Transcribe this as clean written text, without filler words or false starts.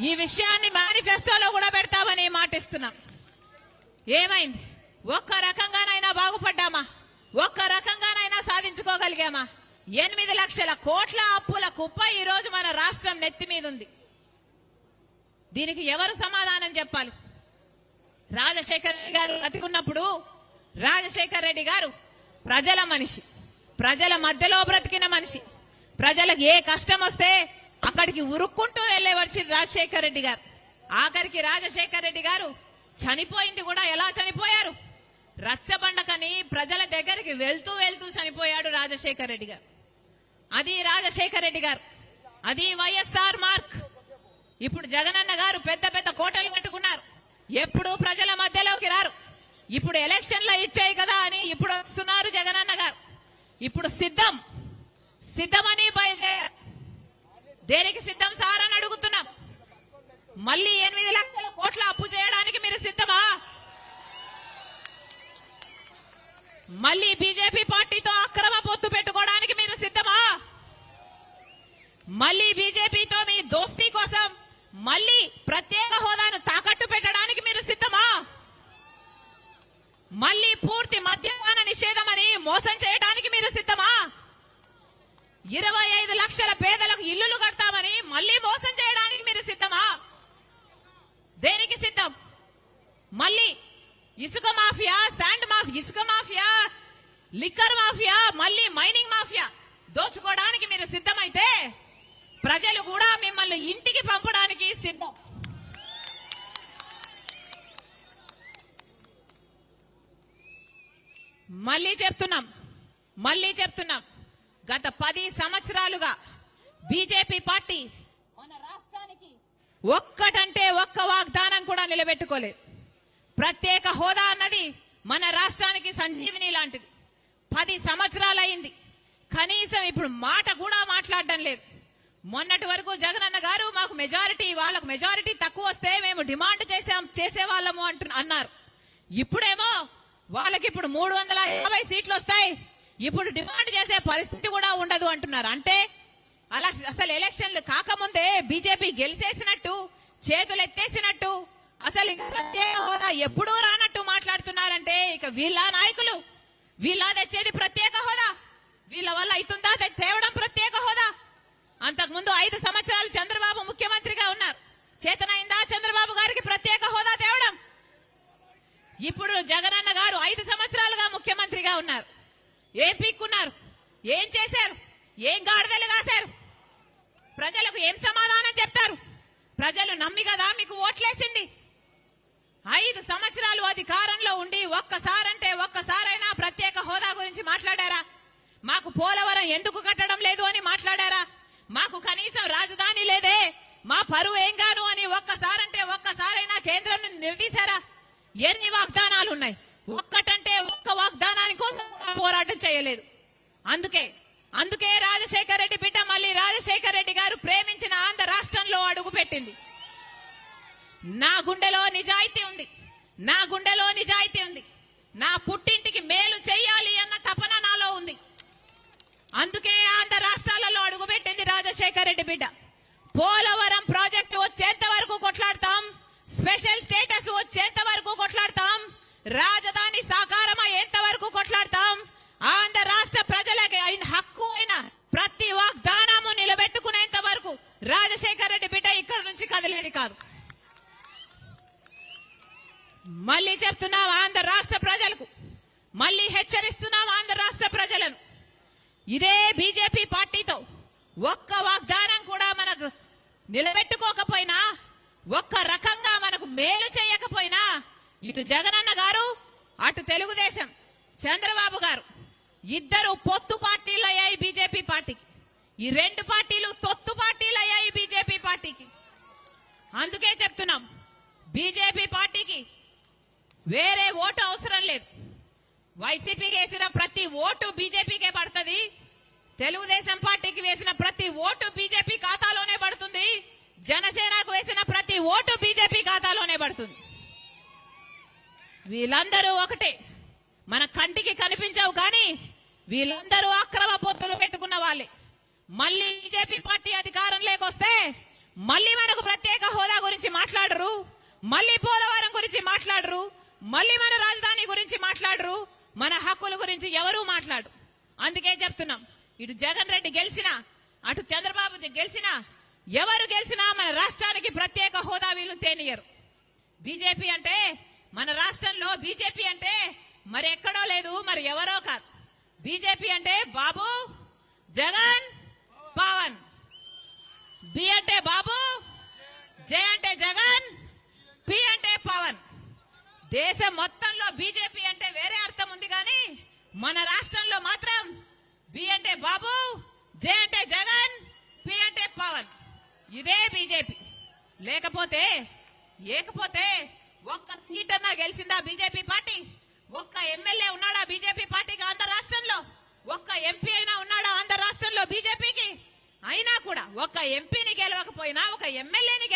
ఈ విషయాన్ని మేనిఫెస్టోలో కూడా పెడతామని మాటిస్తున్నాం. ఏమైంది? ఒక్క రకంగానైనా బాగుపడ్డామా? ఒక్క రకంగానైనా సాధించుకోగలిగామా? 8 లక్షల కోట్ల అప్పుల కుప్ప ఈ రోజు మన రాష్ట్రం నెత్తి మీద ఉంది. దీనికి ఎవరు సమాధానం చెప్పాలి? రాజశేఖర రెడ్డి గారు బ్రతికున్నప్పుడు రాజశేఖర రెడ్డి గారు ప్రజల మనిషి, ప్రజల మధ్యలో బ్రతికిన మనిషి. ప్రజలకు ఏ కష్టం వస్తే అక్కడికి ఉరుక్కుంటూ వెళ్లే మనిషి రాజశేఖర రెడ్డి గారు. ఆఖరికి రాజశేఖర రెడ్డి గారు చనిపోయింది కూడా ఎలా చనిపోయారు? రచ్చబండకని ప్రజల దగ్గరికి వెళ్తూ వెళ్తూ చనిపోయాడు రాజశేఖర రెడ్డి గారు. అది రాజశేఖర రెడ్డి గారు, అది వైఎస్ఆర్ మార్క్. ఇప్పుడు జగనన్న గారు పెద్ద పెద్ద కోటలు కట్టుకున్నారు, ఎప్పుడు ప్రజల మధ్యలోకి రారు. ఇప్పుడు ఎలక్షన్లో ఇచ్చాయి కదా అని ఇప్పుడు వస్తున్నారు జగనన్న గారు. ఇప్పుడు సిద్ధమని బయలుదేరారు. దేనికి సిద్ధం సార్ అని అడుగుతున్నాం. మళ్ళీ 8 లక్షల కోట్ల అప్పు చేయడానికి మీరు సిద్ధమా? మళ్ళీ బీజేపీ పార్టీతో అక్రమ పొత్తు పెట్టుకోవడానికి మీరు సిద్ధమా? మళ్ళీ బీజేపీతో మీ దోస్తీ కోసం మళ్ళీ ప్రత్యేక హోదాను తాకట్టు పెట్టడానికి మీరు సిద్ధమా? మళ్ళీ పూర్తి మద్యపాన నిషేధం అని మోసం చేయడానికి మీరు సిద్ధమా? 25 లక్షల పేదలకు ఇల్లులు కడతామని మళ్ళీ మోసం చేయడానికి మీరు సిద్ధమా? దేనికి సిద్ధం? మళ్ళీ ఇసుక మాఫియా, శాండ్ మాఫియా, ఇసుక మాఫియా, లిక్కర్ మాఫియా, మళ్ళీ మైనింగ్ మాఫియా దోచుకోవడానికి మీరు సిద్ధమైతే ప్రజలు కూడా మిమ్మల్ని ఇంటికి పంపడానికి సిద్ధం. మళ్ళీ చెప్తున్నాం గత 10 సంవత్సరాలుగా బీజేపీ పార్టీ మన రాష్ట్రానికి ఒక్కటంటే ఒక్క వాగ్దానం కూడా నిలబెట్టుకోలేదు. ప్రత్యేక హోదా అన్నది మన రాష్ట్రానికి సంజీవిని లాంటిది. 10 సంవత్సరాలు అయింది, కనీసం ఇప్పుడు మాట కూడా మాట్లాడడం లేదు. మొన్నటి వరకు జగనన్న గారు మాకు వాళ్ళకు మెజారిటీ తక్కువ వస్తే మేము డిమాండ్ చేసేవాళ్ళము అన్నారు. ఇప్పుడేమో వాళ్ళకి ఇప్పుడు 350 సీట్లు వస్తాయి, ఇప్పుడు డిమాండ్ చేసే పరిస్థితి కూడా ఉండదు అంటున్నారు. అంటే అలా అసలు ఎలక్షన్లు కాకముందే బీజేపీ గెలిచేసినట్టు, చేతులు ఎత్తేసినట్టు, అసలు ఇంకా ప్రత్యేక హోదా ఎప్పుడూ రానట్టు మాట్లాడుతున్నారంటే ఇక వీళ్ళ నాయకులు, వీళ్ళ తెచ్చేది ప్రత్యేక హోదా? వీళ్ళ వల్ల అవుతుందా తేవడం ప్రత్యేక హోదా? అంతకుముందు 5 సంవత్సరాలు చంద్రబాబు ముఖ్యమంత్రిగా ఉన్నారు, చేతనైందా చంద్రబాబు గారికి ప్రత్యేక హోదా తేవడం? ఇప్పుడు జగనన్న గారు 5 సంవత్సరాలుగా ముఖ్యమంత్రిగా ఉన్నారు. ఏం పీక్కున్నారు? ఏం చేశారు? ఏం గాడిదలు కాశారు? ప్రజలకు ఏం సమాధానం చెప్తారు? ప్రజలు నమ్మి కదా మీకు ఓట్లేసింది. 5 సంవత్సరాలు అధికారంలో ఉండి ఒక్కసారైనా ప్రత్యేక హోదా గురించి మాట్లాడారా? మాకు పోలవరం ఎందుకు కట్టడం లేదు అని మాట్లాడారా? మాకు కనీసం రాజధాని లేదే, మా పరువు ఏం గాను అని ఒక్కసారైనా కేంద్రం నిలదీశారా? ఎన్ని వాగ్దానాలు ఉన్నాయి, ఒక్కటంటే ఒక్క వాగ్దానాని కోసం పోరాటం చేయలేదు. అందుకే రాజశేఖర రెడ్డి బిడ్డ మళ్ళీ రాజశేఖర రెడ్డి గారు ప్రేమించిన ఆంధ్ర రాష్ట్రంలో అడుగు పెట్టింది. నా గుండెలో నిజాయితీ ఉంది, నా పుట్టింటికి మేలు చెయ్యాలి అన్న తపన నాలో ఉంది. అందుకే ఆంధ్ర రాష్ట్రాలలో అడుగుపెట్టింది రాజశేఖర రెడ్డి బిడ్డ. పోలవరం ప్రాజెక్టు వచ్చేంత వరకు కొట్లాడతాం, స్పెషల్ స్టేటస్ వచ్చేంత వరకు కొట్లాడతాం, రాజధాని సాకారం అయ్యేంత వరకు కొట్లాడతాం, ఆంధ్ర రాష్ట్ర ప్రజలకి హక్కు అయిన ప్రతి వాగ్దానము నిలబెట్టుకునేంత వరకు రాజశేఖర రెడ్డి బిడ్డ ఇక్కడ నుంచి కదిలేది కాదు. మళ్ళీ చెప్తున్నాం ఆంధ్ర రాష్ట్ర ప్రజలకు, మళ్ళీ హెచ్చరిస్తున్నాం ఆంధ్ర రాష్ట్ర ప్రజలను. ఇదే బీజేపీ పార్టీతో ఒక్క వాగ్దానం కూడా మనకు నిలబెట్టుకోకపోయినా, ఒక్క రకంగా మనకు మేలు చేయకపోయినా, ఇటు జగనన్న గారు అటు తెలుగుదేశం చంద్రబాబు గారు ఇద్దరు పొత్తు పార్టీలు అయ్యాయి బీజేపీ పార్టీకి. ఈ 2 పార్టీలు తొత్తు పార్టీలు అయ్యాయి బీజేపీ పార్టీకి. అందుకే చెప్తున్నాం బీజేపీ పార్టీకి వేరే ఓటు అవసరం లేదు. వైసీపీకి వేసిన ప్రతి ఓటు బీజేపీకే పడుతుంది, తెలుగుదేశం పార్టీకి వేసిన ప్రతి ఓటు బీజేపీ ఖాతాలోనే పడుతుంది, జనసేనకు వేసిన ప్రతి ఓటు బీజేపీ ఖాతాలోనే పడుతుంది. వీళ్ళందరూ ఒకటే, మన కంటికి కనిపించవు కానీ వీళ్ళందరూ అక్రమ పొత్తులు పెట్టుకున్న వాళ్ళే. మళ్ళీ బీజేపీ పార్టీ అధికారంలోకి వస్తే మళ్ళీ మనకు ప్రత్యేక హోదా గురించి మాట్లాడరు, మళ్ళీ పోలవరం గురించి మాట్లాడరు, మళ్ళీ మన రాజధాని గురించి మాట్లాడరు, మన హక్కుల గురించి ఎవరూ మాట్లాడరు. అందుకే చెప్తున్నాం, ఇటు జగన్ రెడ్డి గెలిచినా అటు చంద్రబాబు గెలిచినా ఎవరు గెలిచినా మన రాష్ట్రానికి ప్రత్యేక హోదా వీళ్ళు తేనియరు. బీజేపీ అంటే మన రాష్ట్రంలో బీజేపీ అంటే మరి ఎక్కడో లేదు, మరి ఎవరో కాదు. బీజేపీ అంటే బాబు, జగన్, పవన్. బి అంటే బాబు, జే అంటే జగన్, పి అంటే పవన్. దేశం మొత్తంలో బీజేపీ అంటే వేరే అర్థం ఉంది కానీ మన రాష్ట్రంలో మాత్రం బి అంటే బాబు, జే అంటే జగన్, పి అంటే పవన్. ఇదే బీజేపీ. లేకపోతే ఒక్క సీట్ అన్నా గెలిచిందా బీజేపీ పార్టీ? ఒక్క ఎమ్మెల్యే ఉన్నాడా బీజేపీ పార్టీకి ఆంధ్ర రాష్ట్రంలో? ఒక్క ఎంపీ అయినా ఉన్నాడా ఆంధ్ర రాష్ట్రంలో బీజేపీకి? అయినా కూడా ఒక్క ఎంపీని గెలవకపోయినా ఒక ఎమ్మెల్యేని